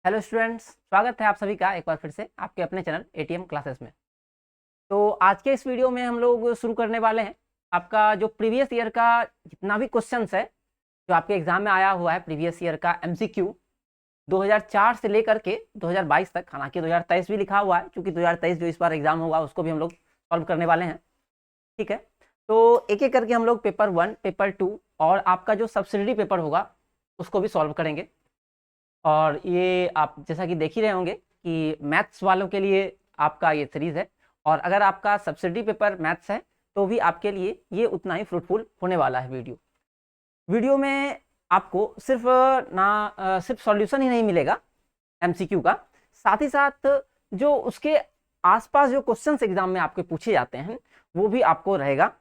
Hello students, स्वागत है आप सभी का एक बार फिर से आपके अपने चैनल एटीएम क्लासेस में। तो आज के इस वीडियो में हम लोग शुरू करने वाले हैं आपका जो प्रीवियस ईयर का जितना भी क्वेश्चंस है जो आपके एग्जाम में आया हुआ है। प्रीवियस ईयर का एमसीक्यू 2004 से लेकर के 2022 तक, हालांकि 2023 भी लिखा हुआ है क्योंकि 2023 जो इस बार एग्जाम होगा उसको भी हम लोग सॉल्व करने वाले हैं। ठीक है, तो एक एक करके हम लोग पेपर 1, पेपर 2 और आपका जो सब्सिडरी पेपर होगा उसको भी सॉल्व करेंगे। और ये आप जैसा कि देख ही रहे होंगे कि मैथ्स वालों के लिए आपका ये सीरीज है, और अगर आपका सब्सिडी पेपर मैथ्स है तो भी आपके लिए ये उतना ही फ्रूटफुल होने वाला है। वीडियो में आपको सिर्फ सॉल्यूशन ही नहीं मिलेगा एमसीक्यू का, साथ ही साथ जो उसके आसपास जो क्वेश्चंस एग्जाम में आपके पूछे जाते हैं वो भी आपको रहेगा,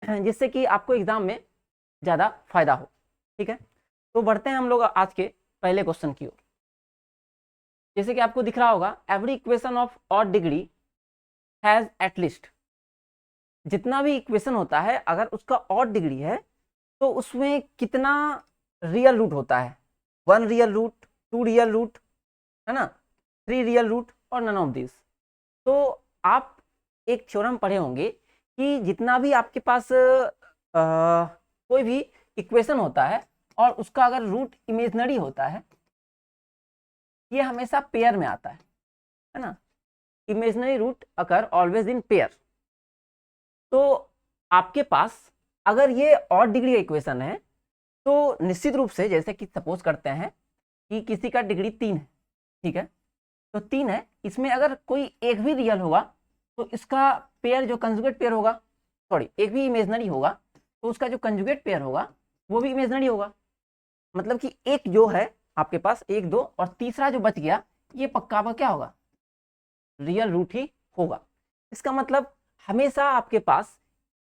जिससे कि आपको एग्जाम में ज़्यादा फायदा हो। ठीक है, तो बढ़ते हैं हम लोग आज के पहले क्वेश्चन की ओर। जैसे कि आपको दिख रहा होगा, every equation of odd degree has at least, जितना भी इक्वेशन होता है अगर उसका ऑड डिग्री है तो उसमें कितना रियल रूट होता है। 1 रियल रूट, 2 रियल रूट, है ना, 3 रियल रूट और नन ऑफ दिस। तो आप एक थ्योरम पढ़े होंगे कि जितना भी आपके पास कोई भी इक्वेशन होता है और उसका अगर रूट इमेजनरी होता है, ये हमेशा पेयर में आता है ना। Imaginary root occur always in pair. तो आपके पास अगर ये ऑड डिग्री का इक्वेशन है तो निश्चित रूप से, जैसे कि सपोज करते हैं कि किसी का डिग्री 3 है, ठीक है, तो 3 है, इसमें अगर कोई एक भी रियल होगा तो इसका पेयर जो कंजुगेट पेयर होगा, सॉरी एक भी इमेजनरी होगा तो उसका जो कंजुगेट पेयर होगा वो भी इमेजनरी होगा। मतलब कि एक जो है आपके पास, 1 2 और तीसरा जो बच गया ये पक्का क्या होगा, रियल रूट ही होगा। इसका मतलब हमेशा आपके पास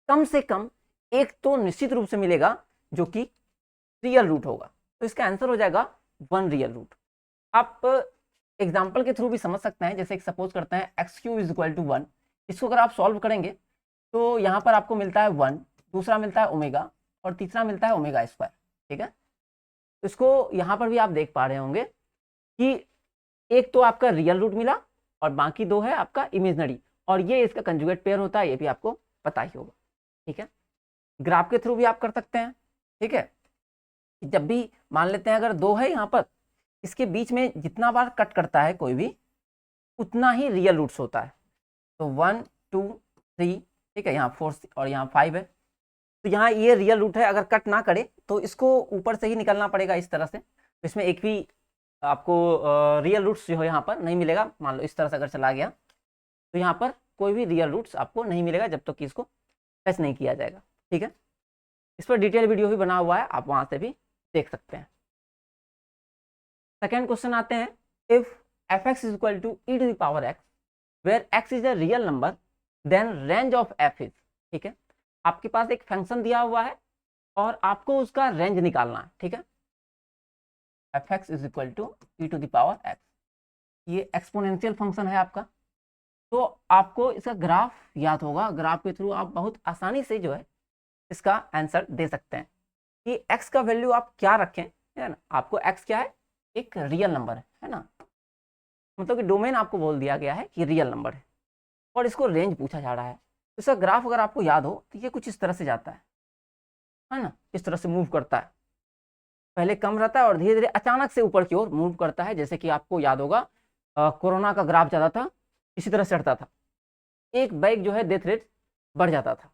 कम से कम एक तो निश्चित रूप से मिलेगा जो कि रियल रूट होगा। तो इसका आंसर हो जाएगा 1 रियल रूट। आप एग्जाम्पल के थ्रू भी समझ सकते हैं। जैसे सपोज करते हैं x³ = 1, इसको अगर आप सॉल्व करेंगे तो यहाँ पर आपको मिलता है 1, दूसरा मिलता है ओमेगा और तीसरा मिलता है ओमेगा स्क्वायर। ठीक है, इसको यहाँ पर भी आप देख पा रहे होंगे कि एक तो आपका रियल रूट मिला और बाकी 2 है आपका इमेजनरी, और ये इसका कंजुगेट पेयर होता है, ये भी आपको पता ही होगा। ठीक है, ग्राफ के थ्रू भी आप कर सकते हैं। ठीक है, जब भी मान लेते हैं अगर 2 है यहाँ पर, इसके बीच में जितना बार कट करता है कोई भी उतना ही रियल रूट्स होता है। तो 1 2 3, ठीक है, यहाँ 4 और यहाँ 5 है, तो यहाँ ये रियल रूट है। अगर कट ना करे तो इसको ऊपर से ही निकलना पड़ेगा इस तरह से। तो इसमें एक भी आपको रियल रूट्स जो है यहाँ पर नहीं मिलेगा। मान लो इस तरह से अगर चला गया तो यहाँ पर कोई भी रियल रूट्स आपको नहीं मिलेगा जब तक कि इसको टच नहीं किया जाएगा। ठीक है, इस पर डिटेल वीडियो भी बना हुआ है, आप वहाँ से भी देख सकते हैं। सेकेंड क्वेश्चन आते हैं, if fx = e⁻x where x is a real number then range of f is. ठीक है, आपके पास एक फंक्शन दिया हुआ है और आपको उसका रेंज निकालना है। ठीक है, fx = e⁻x, ये एक्सपोनेंशियल फंक्शन है आपका। तो आपको इसका ग्राफ याद होगा, ग्राफ के थ्रू आप बहुत आसानी से जो है इसका आंसर दे सकते हैं कि x का वैल्यू आप क्या रखें, है ना। आपको x क्या है, एक रियल नंबर है ना, मतलब कि डोमेन आपको बोल दिया गया है कि रियल नंबर है और इसको रेंज पूछा जा रहा है। तो इसका ग्राफ अगर आपको याद हो तो ये कुछ इस तरह से जाता है ना, इस तरह से मूव करता है। पहले कम रहता है और धीरे धीरे अचानक से ऊपर की ओर मूव करता है। जैसे कि आपको याद होगा कोरोना का ग्राफ ज़्यादा था, इसी तरह चढ़ता था, एक बैग जो है डेथ रेट बढ़ जाता था।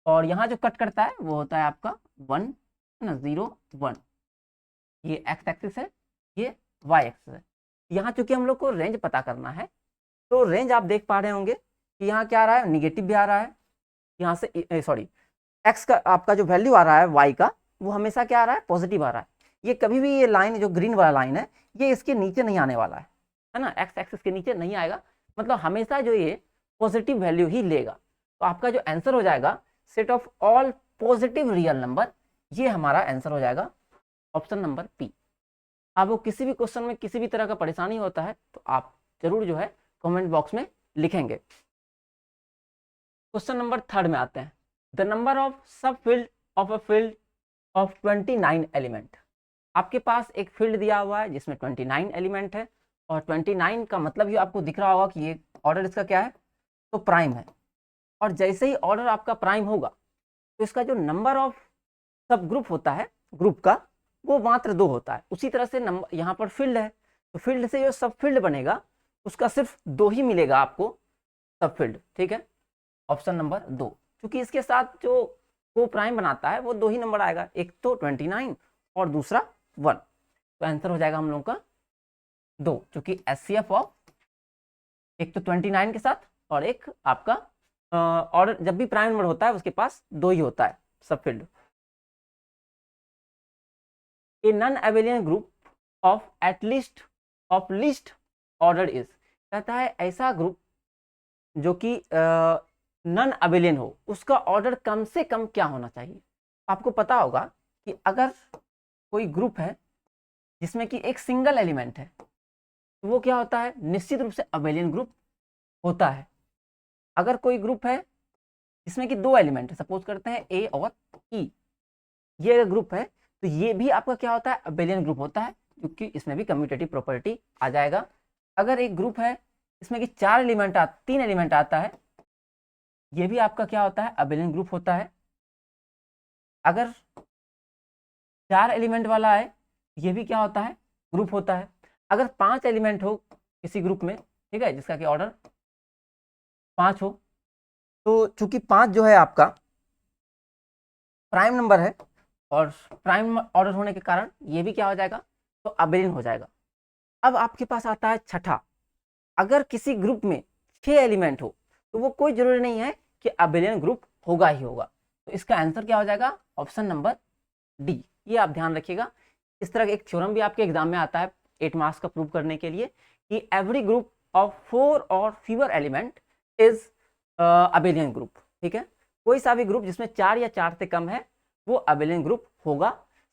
और यहाँ जो कट करता है वो होता है आपका 1, है ना, 0 1, ये एक्स एक्सिस है, ये वाई एक्सिस है। यहाँ चूंकि हम लोग को रेंज पता करना है तो रेंज आप देख पा रहे होंगे कि यहाँ क्या आ रहा है, निगेटिव भी आ रहा है यहाँ से, सॉरी एक्स का आपका जो वैल्यू आ रहा है वाई का वो हमेशा क्या आ रहा है, पॉजिटिव आ रहा है। ये कभी भी ये लाइन जो ग्रीन वाला लाइन है ये इसके नीचे नहीं आने वाला है ना, एक्स एक्सिस के नीचे नहीं आएगा, मतलब हमेशा जो ये पॉजिटिव वैल्यू ही लेगा। तो आपका जो आंसर हो जाएगा set of all positive real number, ये हमारा आंसर हो जाएगा ऑप्शन नंबर पी। आपको किसी भी क्वेश्चन में किसी भी तरह का परेशानी होता है तो आप जरूर जो है कमेंट बॉक्स में लिखेंगे। क्वेश्चन नंबर 3 में आते हैं, द नंबर ऑफ सब field of a field of 29 element. आपके पास एक फील्ड दिया हुआ है जिसमें 29 एलिमेंट है, और 29 का मतलब ये आपको दिख रहा होगा कि ये ऑर्डर इसका क्या है, तो प्राइम है। और जैसे ही ऑर्डर आपका प्राइम होगा तो इसका जो नंबर ऑफ सब ग्रुप होता है ग्रुप का, वो मात्र 2 होता है। उसी तरह से नंबर यहाँ पर फील्ड है, तो फील्ड से जो सब फील्ड बनेगा उसका सिर्फ 2 ही मिलेगा आपको सब फील्ड, ठीक है, ऑप्शन नंबर 2। क्योंकि इसके साथ जो को प्राइम बनाता है वो 2 ही नंबर आएगा, एक तो 29 और दूसरा 1। तो आंसर हो जाएगा हम लोगों का 2, क्योंकि एचसीएफ ऑफ एक तो 29 के साथ और एक आपका ऑर्डर जब भी प्राइम नंबर होता है उसके पास 2 ही होता है सब field. A non Abelian group of least order is, कहता है ऐसा ग्रुप जो कि नॉन एबेलियन हो, उसका ऑर्डर कम से कम क्या होना चाहिए। आपको पता होगा कि अगर कोई ग्रुप है जिसमें कि एक सिंगल एलिमेंट है तो वो क्या होता है, निश्चित रूप से अबेलियन ग्रुप होता है। अगर कोई ग्रुप है जिसमें कि 2 एलिमेंट है, सपोज करते हैं ए और ई, ये अगर ग्रुप है तो ये भी आपका क्या होता है, अबेलियन ग्रुप होता है, क्योंकि इसमें भी कम्यूटेटिव प्रॉपर्टी आ जाएगा। अगर एक ग्रुप है इसमें कि 3 एलिमेंट आता है, ये भी आपका क्या होता है, अबेलियन ग्रुप होता है। अगर 4 एलिमेंट वाला है ये भी क्या होता है, ग्रुप होता है। अगर 5 एलिमेंट हो किसी ग्रुप में, ठीक है, जिसका कि ऑर्डर 5 हो, तो चूंकि 5 जो है आपका प्राइम नंबर है और प्राइम ऑर्डर होने के कारण ये भी क्या हो जाएगा, तो अबेलियन हो जाएगा। अब आपके पास आता है छठा, अगर किसी ग्रुप में 6 एलिमेंट हो तो वो कोई जरूरी नहीं है कि अबेलियन ग्रुप होगा ही होगा। तो इसका आंसर क्या हो जाएगा, ऑप्शन नंबर डी। ये आप ध्यान रखिएगा। इस तरह एक थ्योरम भी आपके एग्जाम में आता है 8 मार्क्स का प्रूव करने के लिए कि एवरी ग्रुप ऑफ 4 और fever element is abelian group, ठीक है। कोई सा भी ग्रुप जिसमें 4 या 4 से कम है वो अबेलियन ग्रुप होगा।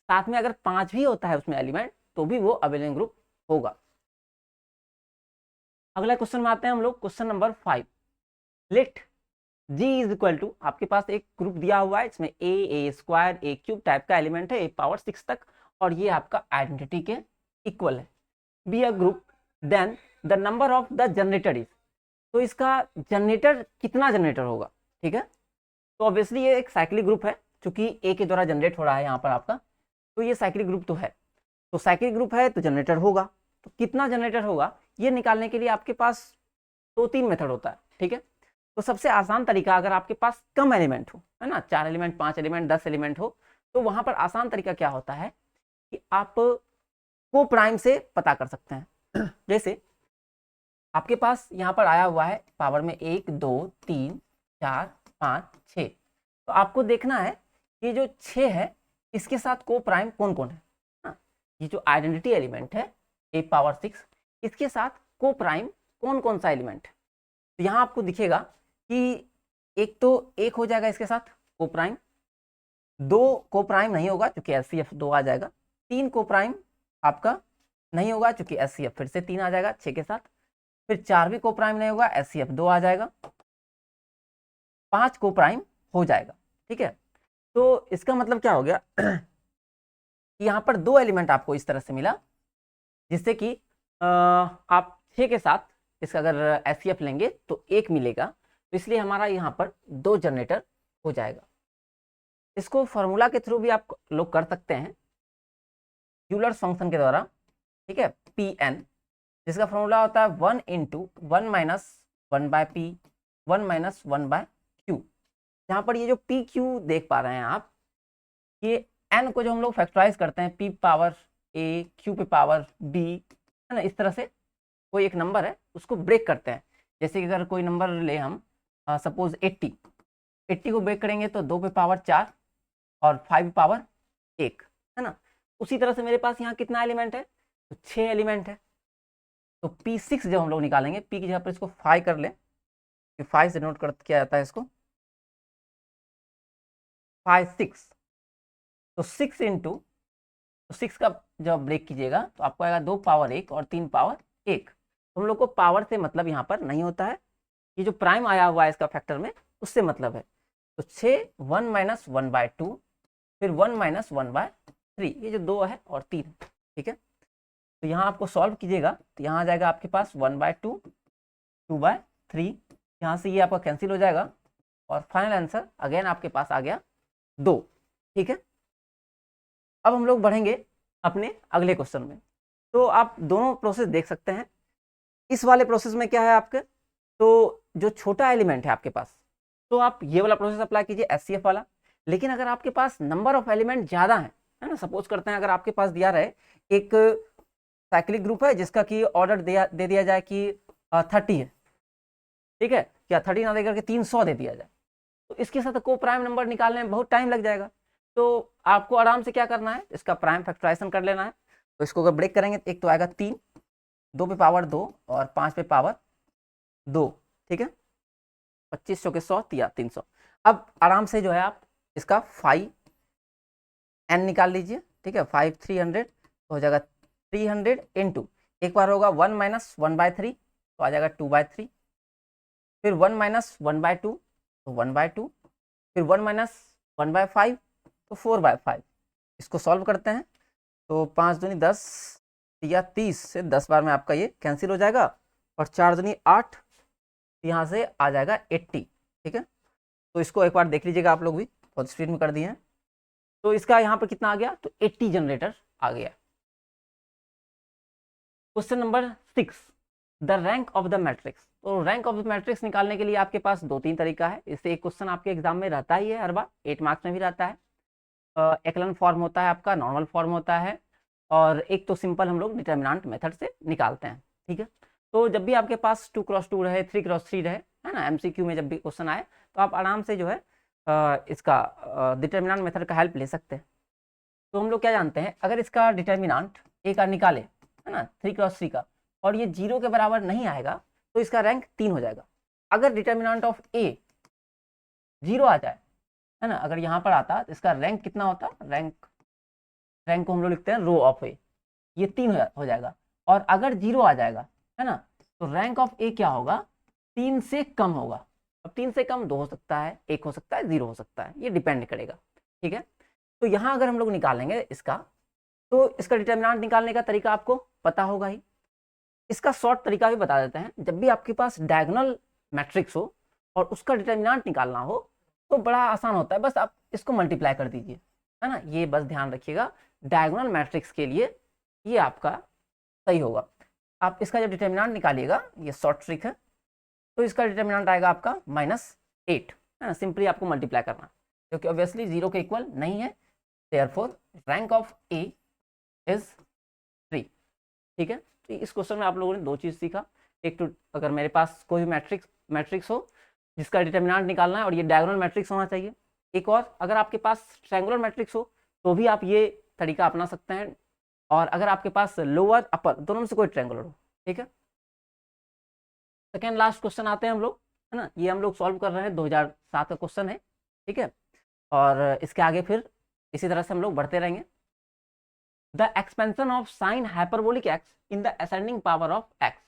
साथ में अगर 5 भी होता है उसमें एलिमेंट तो भी वो अबेलियन ग्रुप होगा। अगला क्वेश्चन में आते हैं हम लोग, question number 5। Let G is equal to, आपके पास एक ग्रुप दिया हुआ है इसमें a square a cube type का एलिमेंट है, ए पावर 6 तक, और ये आपका आइडेंटिटी के इक्वल है। Be a group then the number of the generator is, तो इसका जनरेटर कितना जनरेटर होगा, ठीक है। तो ऑब्वियसली ये एक साइक्लिक ग्रुप है, क्योंकि ए के द्वारा जनरेट हो रहा है यहाँ पर आपका, तो ये साइक्लिक ग्रुप तो है। तो साइक्लिक ग्रुप है तो जनरेटर होगा, तो कितना जनरेटर होगा ये निकालने के लिए आपके पास 2-3 मेथड होता है, ठीक है। तो सबसे आसान तरीका, अगर आपके पास कम एलिमेंट हो, है ना, 4 एलिमेंट 5 एलिमेंट 10 एलिमेंट हो, तो वहां पर आसान तरीका क्या होता है कि आप को प्राइम से पता कर सकते हैं। जैसे आपके पास यहाँ पर आया हुआ है पावर में 1 2 3 4 5 6, तो आपको देखना है कि जो 6 है इसके साथ को प्राइम कौन कौन है ना? ये जो आइडेंटिटी एलिमेंट है ए पावर 6, इसके साथ को प्राइम कौन कौन सा एलिमेंट है। तो यहाँ आपको दिखेगा कि एक तो 1 हो जाएगा इसके साथ को प्राइम, 2 को प्राइम नहीं होगा क्योंकि एचसीएफ 2 आ जाएगा, 3 को प्राइम आपका नहीं होगा क्योंकि एचसीएफ फिर से 3 आ जाएगा 6 के साथ, फिर 4 भी को प्राइम नहीं होगा, एचसीएफ 2 आ जाएगा, 5 को प्राइम हो जाएगा, ठीक है। तो इसका मतलब क्या हो गया कि यहाँ पर 2 एलिमेंट आपको इस तरह से मिला, जिससे कि आप 6 के साथ इसका अगर एचसीएफ लेंगे तो 1 मिलेगा, तो इसलिए हमारा यहाँ पर 2 जनरेटर हो जाएगा। इसको फॉर्मूला के थ्रू भी आप लोग कर सकते हैं, यूलर्स फंक्शन के द्वारा, ठीक है, Pn, जिसका फॉर्मूला होता है 1 × 1 - 1/p 1 - 1/q। जहाँ पर ये जो pq देख पा रहे हैं आप, ये n को जो हम लोग फैक्टराइज करते हैं p पावर a q पे पावर b, है ना, इस तरह से कोई एक नंबर है उसको ब्रेक करते हैं। जैसे कि अगर कोई नंबर ले हम सपोज 80 को ब्रेक करेंगे तो 2 पे पावर 4 और 5 पे पावर 1, है ना। उसी तरह से मेरे पास यहाँ कितना एलिमेंट है, तो 6 एलिमेंट है। तो P6 जब हम लोग निकालेंगे, P की जगह पर इसको 5 कर लें, 5 से नोट कर किया जाता है इसको, 5 6, तो 6 × 6 का जब ब्रेक कीजिएगा तो आपको आएगा 2 पावर 1 और 3 पावर 1। तो हम लोग को पावर से मतलब यहाँ पर नहीं होता है, ये जो प्राइम आया हुआ है इसका फैक्टर में उससे मतलब है। तो 6 1 - 1/2, फिर 1 - 1/2, 3, ये जो 2 है और 3, ठीक है। तो यहाँ आपको सॉल्व कीजिएगा तो यहाँ आ जाएगा आपके पास 1/2, 2/3, यहाँ से ये आपका कैंसिल हो जाएगा और फाइनल आंसर अगेन आपके पास आ गया 2, ठीक है। अब हम लोग बढ़ेंगे अपने अगले क्वेश्चन में। तो आप दोनों प्रोसेस देख सकते हैं। इस वाले प्रोसेस में क्या है आपके, तो जो छोटा एलिमेंट है आपके पास, तो आप ये वाला प्रोसेस अप्लाई कीजिए एचसीएफ वाला। लेकिन अगर आपके पास नंबर ऑफ एलिमेंट ज़्यादा है ना, सपोज करते हैं अगर आपके पास दिया रहे एक साइक्लिक ग्रुप है जिसका कि ऑर्डर दे दिया जाए कि 30 है, ठीक है, क्या 30 ना दे करके 300 दे दिया जाए, तो इसके साथ को प्राइम नंबर निकालने में बहुत टाइम लग जाएगा। तो आपको आराम से क्या करना है, इसका प्राइम फैक्टराइजेशन कर लेना है। तो इसको अगर ब्रेक करेंगे तो एक तो आएगा 3, 2 पे पावर 2 और 5 पे पावर 2, ठीक है, 25 के 100 या 300। अब आराम से जो है आप इसका 5n निकाल लीजिए, ठीक है, 5 300 तो हो जाएगा 300 इंटू, एक बार होगा 1 - 1/3 तो आ जाएगा 2/3, फिर 1 - 1/2 तो 1/2, फिर 1 - 1/5 तो 4/5। इसको सॉल्व करते हैं तो 5 दूनी 10 या 30 से 10 बार में आपका ये कैंसिल हो जाएगा और 4 दूनी 8, यहाँ से आ जाएगा 80, ठीक है। तो इसको एक बार देख लीजिएगा आप लोग भी, बहुत स्पीड में कर दिए हैं। तो इसका यहाँ पर कितना आ गया, तो 80 जनरेटर आ गया। Question number 6, the rank of the matrix. तो रैंक ऑफ द मैट्रिक्स निकालने के लिए आपके पास 2-3 तरीका है। इससे एक क्वेश्चन आपके एग्जाम में रहता ही है हर बार, 8 मार्क्स में भी रहता है। एक्लन फॉर्म होता है आपका, नॉर्मल फॉर्म होता है, और एक तो सिंपल हम लोग डिटर्मिनेंट मेथड से निकालते हैं, ठीक है। तो जब भी आपके पास 2x2 रहे, 3x3 रहे, है ना, एमसीक्यू में जब भी क्वेश्चन आए तो आप आराम से जो है इसका डिटर्मिनेंट मेथड का हेल्प ले सकते हैं। तो हम लोग क्या जानते हैं, अगर इसका डिटर्मिनेंट ए का निकाले, है ना, 3x3 का, और ये 0 के बराबर नहीं आएगा तो इसका रैंक 3 हो जाएगा। अगर डिटर्मिनेंट ऑफ ए 0 आ जाए, है ना, अगर यहाँ पर आता तो इसका रैंक कितना होता, रैंक को हम लोग लिखते हैं रो ऑफ ए, ये 3 हो जाएगा। और अगर 0 आ जाएगा, है ना, तो रैंक ऑफ ए क्या होगा, 3 से कम होगा। अब 3 से कम 2 हो सकता है, 1 हो सकता है, 0 हो सकता है, ये डिपेंड करेगा, ठीक है। तो यहाँ अगर हम लोग निकालेंगे इसका, तो इसका डिटर्मिनेंट निकालने का तरीका आपको पता होगा ही। इसका शॉर्ट तरीका भी बता देते हैं। जब भी आपके पास डायगोनल मैट्रिक्स हो और उसका डिटर्मिनेंट निकालना हो तो बड़ा आसान होता है, बस आप इसको मल्टीप्लाई कर दीजिए, है ना, ये बस ध्यान रखिएगा, डायगोनल मैट्रिक्स के लिए ये आपका सही होगा। आप इसका जब डिटर्मिनेंट निकालिएगा, ये शॉर्ट ट्रिक है, तो इसका डिटर्मिनेंट आएगा आपका -8, है ना, सिंपली आपको मल्टीप्लाई करना, क्योंकि ऑब्वियसली 0 के इक्वल नहीं है, therefore rank of A is 3, ठीक है। तो इस क्वेश्चन में आप लोगों ने 2 चीज़ सीखा। एक तो अगर मेरे पास कोई मैट्रिक्स हो जिसका डिटर्मिनेंट निकालना है और ये डायगोनल मैट्रिक्स होना चाहिए। एक और, अगर आपके पास ट्रायंगुलर मैट्रिक्स हो तो भी आप ये तरीका अपना सकते हैं, और अगर आपके पास लोअर अपर दोनों में से कोई ट्रायंगुलर हो, ठीक है। सेकेंड लास्ट क्वेश्चन आते हैं हम लोग, है ना, ये हम लोग सॉल्व कर रहे हैं, 2007 का क्वेश्चन है, ठीक है। और इसके आगे फिर इसी तरह से हम लोग बढ़ते रहेंगे। The expansion of sine hyperbolic x in the ascending power of x.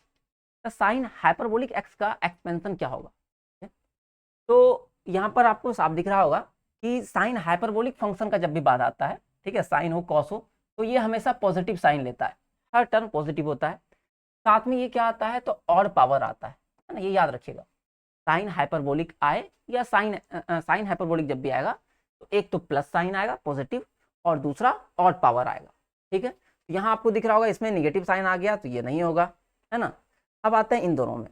The sine hyperbolic x का एक्सपेंशन क्या होगा, तो यहाँ पर आपको साफ दिख रहा होगा कि साइन हाइपरबोलिक फंक्शन का जब भी बाद आता है, ठीक है, साइन हो कॉस हो, तो ये हमेशा पॉजिटिव साइन लेता है, हर टर्म पॉजिटिव होता है। साथ में ये क्या आता है, तो ऑड पावर आता है ना, ये याद रखिएगा। साइन हाइपरबोलिक आए या साइन हाइपरबोलिक जब भी आएगा तो एक तो प्लस साइन आएगा पॉजिटिव और दूसरा ऑड पावर आएगा, ठीक है। यहाँ आपको दिख रहा होगा इसमें निगेटिव साइन आ गया तो ये नहीं होगा, है ना। अब आते हैं इन दोनों में,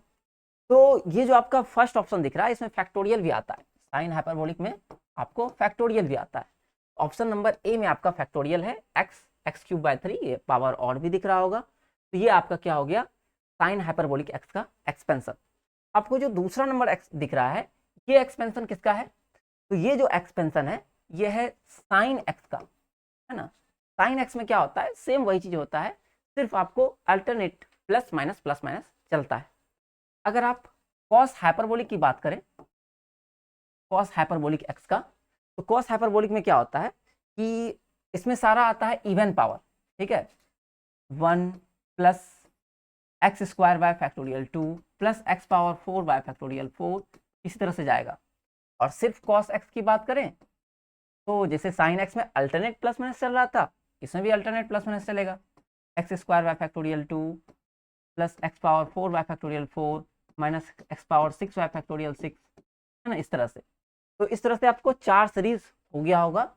तो ये जो आपका फर्स्ट ऑप्शन दिख रहा है इसमें फैक्टोरियल भी आता है, साइन हाइपरबोलिक में आपको फैक्टोरियल भी आता है। ऑप्शन नंबर ए में आपका फैक्टोरियल है x³/3, ये पावर ऑड भी दिख रहा होगा, तो ये आपका क्या हो गया, साइन हाइपरबोलिक एक्स का एक्सपेंशन। आपको जो दूसरा नंबर एक्स दिख रहा है, ये एक्सपेंशन किसका है, तो ये जो एक्सपेंशन है ये है साइन एक्स का, है ना। साइन एक्स में क्या होता है, सेम वही चीज होता है, सिर्फ आपको अल्टरनेट प्लस माइनस चलता है। अगर आप कॉस हाइपरबोलिक की बात करें, कॉस हाइपरबोलिक एक्स का, तो कॉस हाइपरबोलिक में क्या होता है कि इसमें सारा आता है इवन पावर, ठीक है, 1 + x² (2) + x⁴ (4) इसी तरह से जाएगा। और सिर्फ कॉस एक्स की बात करें तो जैसे साइन एक्स में अल्टरनेट प्लस माइनस चल रहा था, इसमें भी अल्टरनेट प्लस माइनस चलेगा, x square y factorial 2 plus x power 4 y factorial 4 minus x power 6 y factorial 6, है ना, इस तरह से। तो इस तरह से आपको 4 सीरीज हो गया होगा।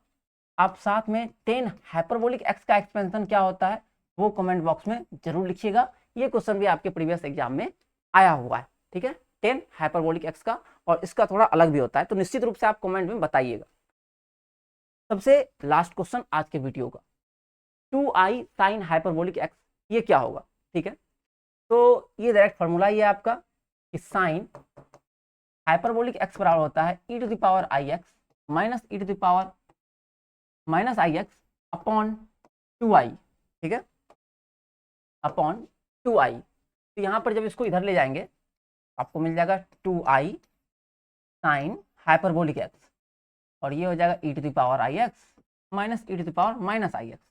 आप साथ में 10 हाइपरबोलिक एक्स का एक्सपेंशन क्या होता है वो कमेंट बॉक्स में जरूर लिखिएगा। ये क्वेश्चन भी आपके प्रीवियस एग्जाम में आया हुआ है, ठीक है, 10 हाइपरबोलिक एक्स का, और इसका थोड़ा अलग भी होता है, तो निश्चित रूप से आप कमेंट में बताइएगा। सबसे लास्ट क्वेश्चन आज के वीडियो का, 2i साइन हाइपरबोलिक एक्स, ये क्या होगा, ठीक है। तो ये डायरेक्ट फॉर्मूला ही है आपका कि साइन हाइपरबोलिक एक्स बराबर होता है e to the power i x minus e to the power minus i x upon 2i, ठीक है, अपॉन 2i। तो यहाँ पर जब इसको इधर ले जाएंगे आपको मिल जाएगा 2i साइन हाइपरबोलिक एक्स, और ये हो जाएगा e to the power i x minus e to the power minus i x.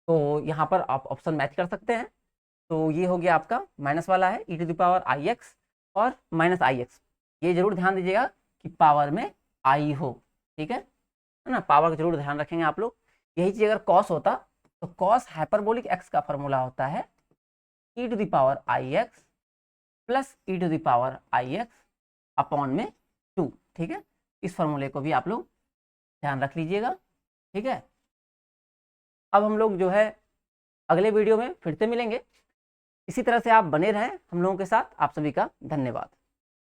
तो यहाँ पर आप ऑप्शन मैच कर सकते हैं। तो ये हो गया आपका माइनस वाला है e to the power i x और माइनस आई एक्स। ये जरूर ध्यान दीजिएगा कि पावर में आई हो, ठीक है ना, पावर का जरूर ध्यान रखेंगे आप लोग। यही चीज अगर कॉस होता तो कॉस हाइपरबोलिक एक्स का फॉर्मूला होता है e to the power i x plus e to the power i x upon में 2, ठीक है। इस फॉर्मूले को भी आप लोग ध्यान रख लीजिएगा, ठीक है। अब हम लोग जो है अगले वीडियो में फिर से मिलेंगे। इसी तरह से आप बने रहें हम लोगों के साथ। आप सभी का धन्यवाद।